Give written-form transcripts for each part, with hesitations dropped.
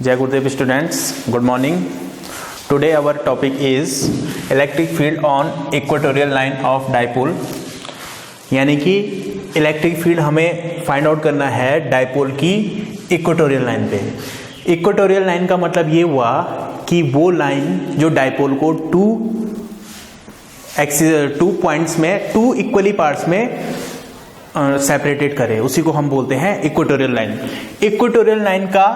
Jai Gurudev students, good morning. Today our topic is electric field on equatorial line of dipole. यानी कि electric field हमें find out करना है dipole की equatorial line पे। Equatorial line का मतलब ये हुआ कि वो लाइन जो डाइपोल को टू पॉइंट्स में, टू इक्वली पार्ट्स में सेपरेटेड करे, उसी को हम बोलते हैं इक्वेटोरियल लाइन। इक्वेटोरियल लाइन का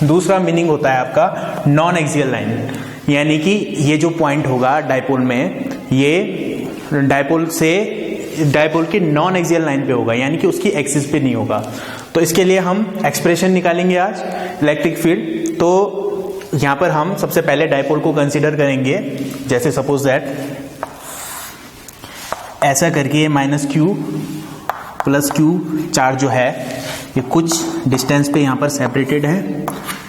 दूसरा मीनिंग होता है आपका नॉन एक्सियल लाइन, यानी कि ये जो पॉइंट होगा डाइपोल में, ये डाइपोल की नॉन एक्सियल लाइन पे होगा, यानी कि उसकी एक्सिस पे नहीं होगा। तो इसके लिए हम एक्सप्रेशन निकालेंगे आज इलेक्ट्रिक फील्ड। तो यहां पर हम सबसे पहले डाइपोल को कंसीडर करेंगे, जैसे सपोज दैट ऐसा करके minus Q plus Q charge जो है ये कुछ डिस्टेंस पे यहां पर सेपरेटेड है,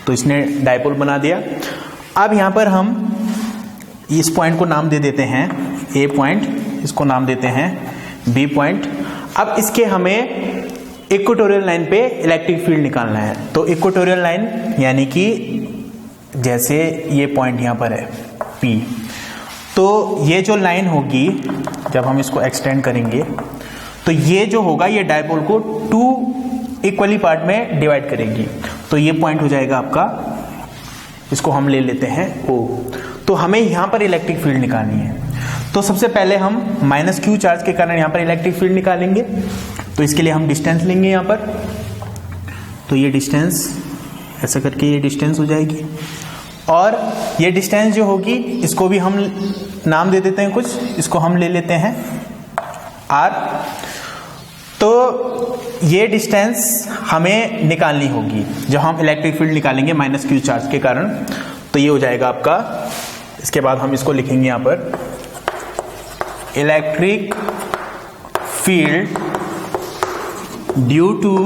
तो इसने डाइपोल बना दिया। अब यहां पर हम इस पॉइंट को नाम दे देते हैं ए पॉइंट, इसको नाम देते हैं बी पॉइंट। अब इसके हमें इक्वेटोरियल लाइन पे इलेक्ट्रिक फील्ड निकालना है। तो इक्वेटोरियल लाइन यानी कि जैसे ये पॉइंट यहां पर है पी, तो ये जो लाइन होगी जब हम इसको एक्सटेंड करेंगे तो ये जो होगा ये डाइपोल को टू इक्वली पार्ट में डिवाइड करेगी। तो ये पॉइंट हो जाएगा आपका, इसको हम ले लेते हैं ओ। तो हमें यहां पर इलेक्ट्रिक फील्ड निकालनी है। तो सबसे पहले हम माइनस क्यू चार्ज के कारण यहां पर इलेक्ट्रिक फील्ड निकालेंगे। तो इसके लिए हम डिस्टेंस लेंगे यहां पर, तो ये डिस्टेंस ऐसा करके ये डिस्टेंस हो जाएगी, और ये डिस्टेंस जो होगी इसको भी हम नाम दे देते हैं कुछ, इसको हम ले लेते हैं आर। तो ये डिस्टेंस हमें निकालनी होगी जब हम इलेक्ट्रिक फील्ड निकालेंगे माइनस क्यू चार्ज के कारण। तो ये हो जाएगा आपका, इसके बाद हम इसको लिखेंगे यहां पर electric field due to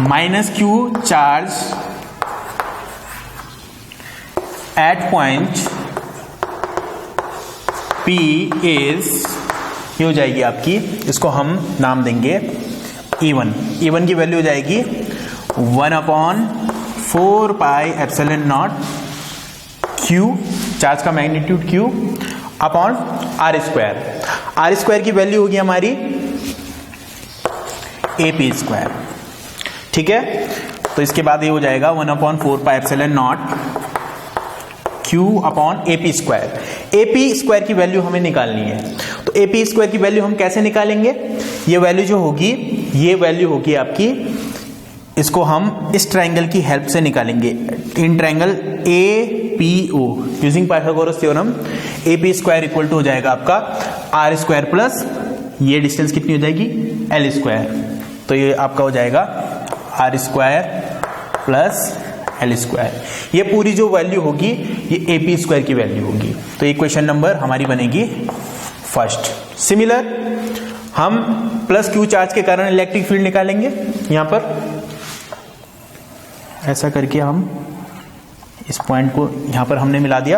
minus Q charge at point P is, ये हो जाएगी आपकी, इसको हम नाम देंगे E1। E1 की वैल्यू हो जाएगी 1/4 pi epsilon naught Q, charge का magnitude Q upon R square. R square की वैल्यू होगी हमारी AP स्क्वायर, ठीक है। तो इसके बाद ये हो जाएगा 1/4 pi epsilon naught Q upon AP square. AP square की वैल्यू हमें निकालनी है। तो AP स्क्वायर की वैल्यू हम कैसे निकालेंगे? ये वैल्यू जो होगी, ये वैल्यू होगी आपकी, इसको हम इस ट्रायंगल की हेल्प से निकालेंगे, in triangle APO using Pythagoras theorem. AP square equal to हो जाएगा आपका R स्क्वायर प्लस ये डिस्टेंस कितनी हो जाएगी L स्क्वायर। तो ये आपका हो जाएगा R square plus L square. ये पूरी जो वैल्यू होगी ये AP स्क्वायर की वैल्यू होगी। तो ये क्वेश्चन नंबर हमारी बनेगी फर्स्ट। सिमिलर हम प्लस क्यू चार्ज के कारण इलेक्ट्रिक फील्ड निकालेंगे। यहां पर ऐसा करके हम इस पॉइंट को यहां पर हमने मिला दिया।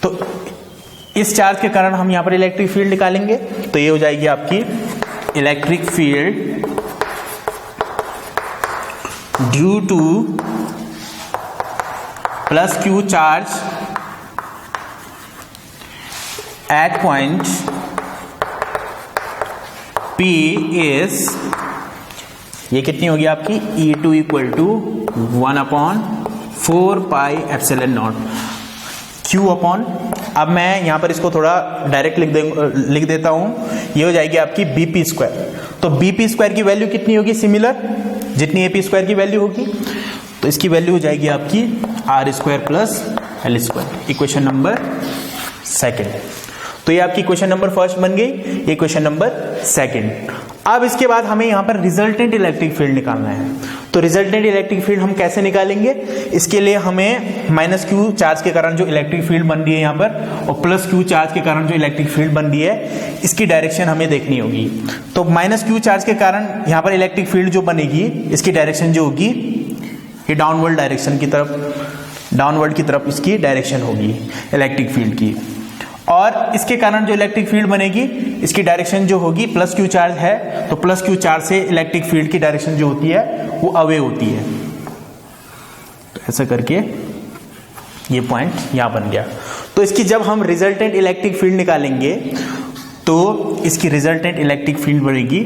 तो इस चार्ज के कारण हम यहां पर इलेक्ट्रिक फील्ड निकालेंगे। तो ये हो जाएगी आपकी electric field due to plus Q charge at point P is, ये कितनी होगी आपकी E2 equal to 1/4 pi epsilon naught Q upon, अब मैं यहां पर इसको थोड़ा डायरेक्ट लिख देता हूं, ये हो जाएगी आपकी BP स्क्वायर। तो BP स्क्वायर की वैल्यू कितनी होगी, सिमिलर जितनी AP स्क्वायर की वैल्यू होगी। तो इसकी वैल्यू हो जाएगी आपकी R square plus L square. Equation number second. तो ये आपकी क्वेश्चन नंबर फर्स्ट बन गई, ये क्वेश्चन नंबर सेकेंड। अब इसके बाद हमें यहां पर रिजल्टेंट इलेक्ट्रिक फील्ड निकालना है। तो रिजल्टेंट इलेक्ट्रिक फील्ड हम कैसे निकालेंगे? इसके लिए हमें माइनस क्यू चार्ज के कारण जो इलेक्ट्रिक फील्ड बन रही है यहां पर, और प्लस क्यू चार्ज के कारण जो इलेक्ट्रिक फील्ड बन रही है, इसकी डायरेक्शन हमें देखनी होगी। तो माइनस क्यू चार्ज के कारण यहां पर इलेक्ट्रिक फील्ड जो बनेगी, इसकी डायरेक्शन जो होगी ये डाउनवर्ड डायरेक्शन की तरफ, डाउनवर्ड की तरफ इसकी डायरेक्शन होगी इलेक्ट्रिक फील्ड की। और इसके कारण जो इलेक्ट्रिक फील्ड बनेगी इसकी डायरेक्शन जो होगी, प्लस क्यू चार्ज है तो प्लस क्यू चार्ज से इलेक्ट्रिक फील्ड की डायरेक्शन जो होती है वो अवे होती है। तो ऐसा करके ये पॉइंट यहां बन गया। तो इसकी जब हम रिजल्टेंट इलेक्ट्रिक फील्ड निकालेंगे तो इसकी रिजल्टेंट इलेक्ट्रिक फील्ड बढ़ेगी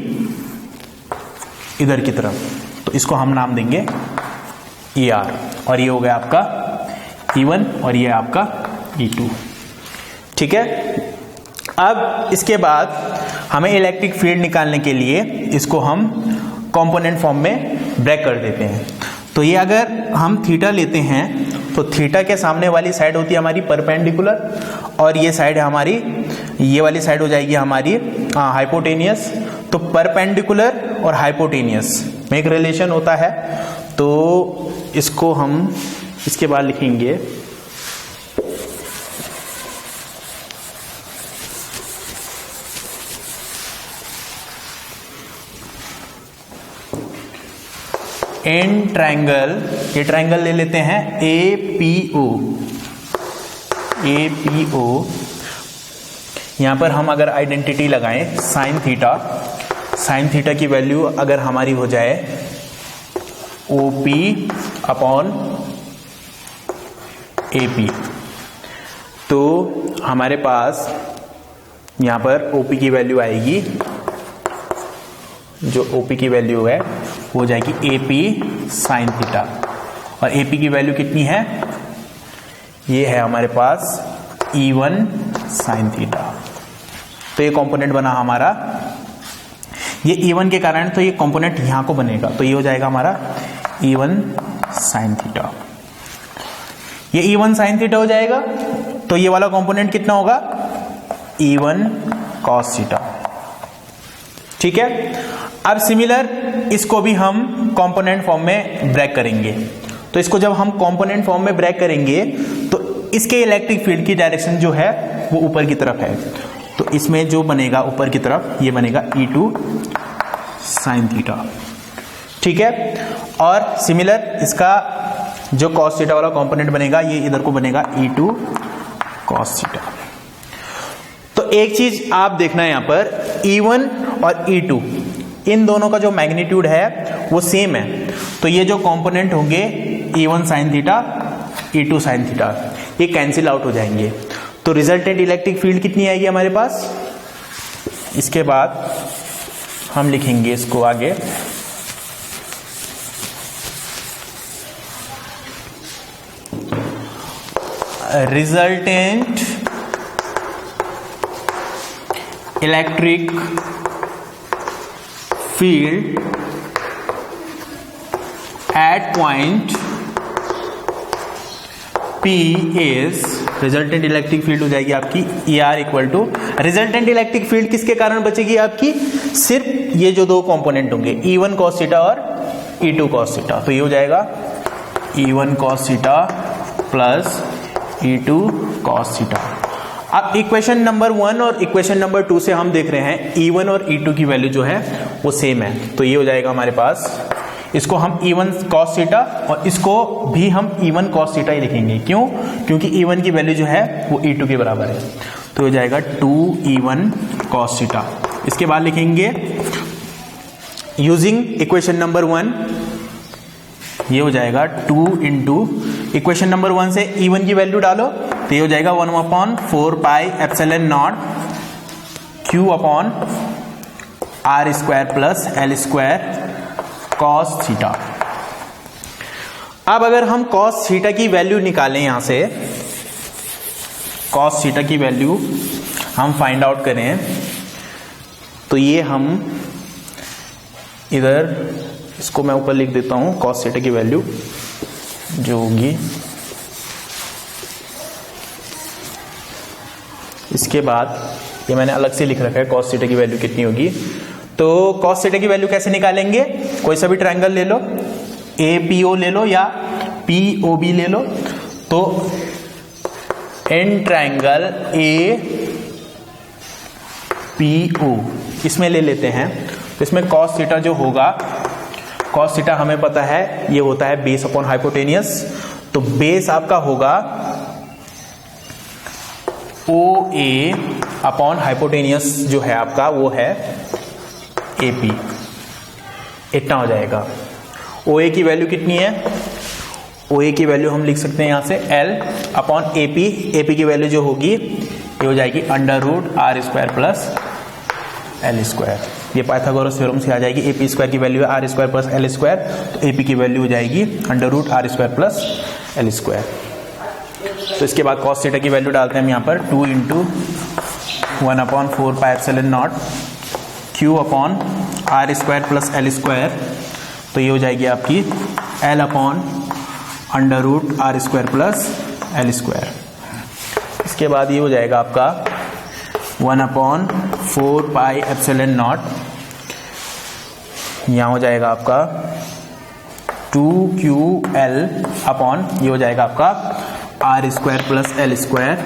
इधर की तरफ, तो इसको हम नाम देंगे ER, और ये हो गया आपका E1 और ये आपका E2। ठीक है, अब इसके बाद हमें इलेक्ट्रिक फील्ड निकालने के लिए इसको हम कंपोनेंट फॉर्म में ब्रेक कर देते हैं। तो ये अगर हम थीटा लेते हैं तो थीटा के सामने वाली साइड होती है हमारी परपेंडिकुलर, और ये साइड है हमारी, ये वाली साइड हो जाएगी हमारी हाइपोटेनियस। तो परपेंडिकुलर और हाइपोटेनियस में एक रिलेशन होता है, तो इसको हम इसके बाद लिखेंगे इन ट्रायंगल, ये ट्रायंगल ले लेते हैं APO। यहां पर हम अगर आइडेंटिटी लगाएं साइन थीटा की वैल्यू अगर हमारी हो जाए OP अपॉन AP, तो हमारे पास यहां पर OP की वैल्यू आएगी, जो OP की वैल्यू है वो हो जाएगी AP साइन थीटा, और AP की वैल्यू कितनी है, ये है हमारे पास E1 साइन थीटा। तो ये कंपोनेंट बना हमारा, ये E1 के कारण तो ये कंपोनेंट यहां को बनेगा, तो ये हो जाएगा हमारा E1 साइन थीटा। ये E1 साइन थीटा हो जाएगा, तो ये वाला कंपोनेंट कितना होगा, E1 कॉस थीटा। ठीक है, अब सिमिलर इसको भी हम कंपोनेंट फॉर्म में ब्रेक करेंगे। तो इसको जब हम कंपोनेंट फॉर्म में ब्रेक करेंगे तो इसके इलेक्ट्रिक फील्ड की डायरेक्शन जो है वो ऊपर की तरफ है, तो इसमें जो बनेगा ऊपर की तरफ ये बनेगा E2 साइन थीटा। ठीक है, और सिमिलर इसका जो कॉस थीटा वाला कंपोनेंट बनेगा ये इधर को बनेगा E2 कॉस थीटा। तो एक चीज आप देखना है यहां पर, E1 और E2 इन दोनों का जो मैग्नीट्यूड है वो सेम है, तो ये जो कंपोनेंट होंगे E1 sine theta E2 sine theta ये कैंसिल आउट हो जाएंगे। तो रिजल्टेंट इलेक्ट्रिक फील्ड कितनी आएगी हमारे पास, इसके बाद हम लिखेंगे इसको आगे, resultant electric field at point P is, resultant electric field हो जाएगी आपकी ER equal to, resultant electric field किसके कारण बचेगी आपकी, सिर्फ ये जो दो कंपोनेंट होंगे E1 cos थीटा और E2 cos थीटा, तो ये हो जाएगा E1 cos theta plus E2 cos theta. अब इक्वेशन नंबर 1 और इक्वेशन नंबर 2 से हम देख रहे हैं E1 और E2 की वैल्यू जो है वो सेम है, तो ये हो जाएगा हमारे पास, इसको हम E1 cos थीटा और इसको भी हम E1 cos थीटा ही लिखेंगे। क्यों, क्योंकि E1 की वैल्यू जो है वो E2 के बराबर है, तो हो जाएगा 2E1 cos थीटा। इसके बाद लिखेंगे यूजिंग इक्वेशन नंबर 1, ये हो जाएगा 2 इंटू इक्वेशन नंबर 1 से E1 की वैल्यू डालो, तो ये हो जाएगा 1/4 pi epsilon naught Q upon R square plus L square cos theta. अब अगर हम कॉस थीटा की वैल्यू निकालें, यहां से कॉस थीटा की वैल्यू हम फाइंड आउट करें, तो ये हम इधर इसको मैं ऊपर लिख देता हूं, कॉस थीटा की वैल्यू जो होगी, इसके बाद ये मैंने अलग से लिख रखा है कॉस थीटा की वैल्यू कितनी होगी। तो कॉस थीटा की वैल्यू कैसे निकालेंगे, कोई सा भी ट्रायंगल ले लो, APO ले लो या POB ले लो, तो इन ट्रायंगल APO इसमें ले लेते हैं, तो इसमें कॉस थीटा जो होगा, कॉस थीटा हमें पता है ये होता है बेस अपॉन हाइपोटेनियस, तो बेस आपका होगा OA अपॉन हाइपोटेनियस जो है आपका वो है AP, इतना हो जाएगा। OA की वैल्यू कितनी है, OA की वैल्यू हम लिख सकते हैं यहाँ से L अपॉन AP। AP की वैल्यू जो होगी ये हो जाएगी √r² प्लस L²। ये पाइथागोरस थ्योरम से आ जाएगी। AP² की वैल्यू है r² प्लस L², तो AP की वैल्यू हो जाएगी √r² प्लस L²। तो इसके बाद cos थीटा की वैल्यू डालते हैं हम यहाँ पर 2 × 1/4πε0 Q upon r² plus L²। तो ये हो जाएगी आपकी L upon √r² plus L²। इसके बाद ये हो जाएगा आपका 1/4πε0, यहाँ हो जाएगा आपका 2QL अपॉन ये हो जाएगा आपका r² प्लस L²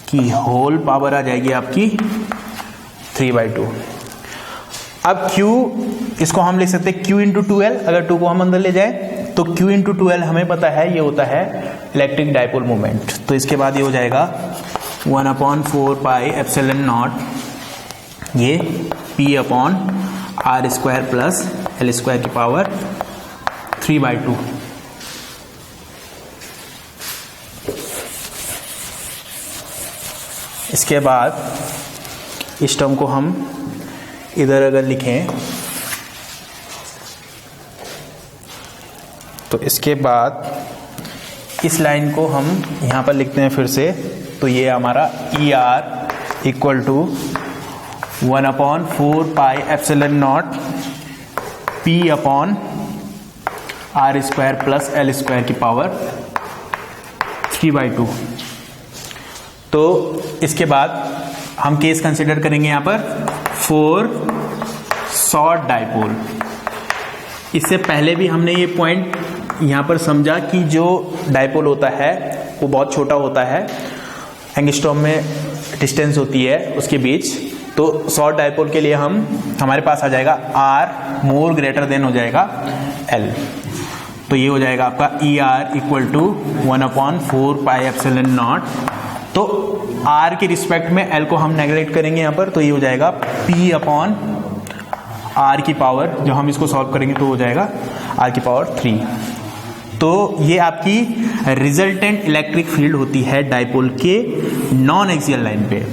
की होल पावर आ जाएगी आपकी 3/2। अब Q इसको हम लिख सकते हैं Q × 2L। अगर 2 को हम अंदर ले जाए तो Q × 2L हमें पता है ये होता है इलेक्ट्रिक डाइपोल मोमेंट। तो इसके बाद ये हो जाएगा 1/4πε0 ये P upon r² plus L² की पावर 3/2। इसके बाद इस टर्म को हम इधर अगर लिखें तो इसके बाद इस लाइन को हम यहाँ पर लिखते हैं फिर से। तो ये हमारा ER equal to 1/4πε0 P upon r² plus L² की पावर 3/2। तो इसके बाद हम केस कंसिडर करेंगे यहाँ पर फॉर शॉर्ट डाइपोल। इससे पहले भी हमने ये पॉइंट यहाँ पर समझा कि जो डाइपोल होता है वो बहुत छोटा होता है, एंगस्ट्रॉम में डिस्टेंस होती है उसके बीच। तो शॉर्ट डाइपोल के लिए हमारे पास आ जाएगा R मोर ग्रेटर देन हो जाएगा L। तो ये हो जाएगा आपका ER इक्वल टू 1/4πε0। तो R के रिस्पेक्ट में L को हम नेगलेक्ट करेंगे यहाँ पर, तो ये हो जाएगा P अपॉन R की पावर, जब हम इसको सॉल्व करेंगे तो हो जाएगा R की पावर 3। तो ये आपकी रिजल्टेंट इलेक्ट्रिक फील्ड होती है डाइपोल के नॉन एक्सियल लाइन पे।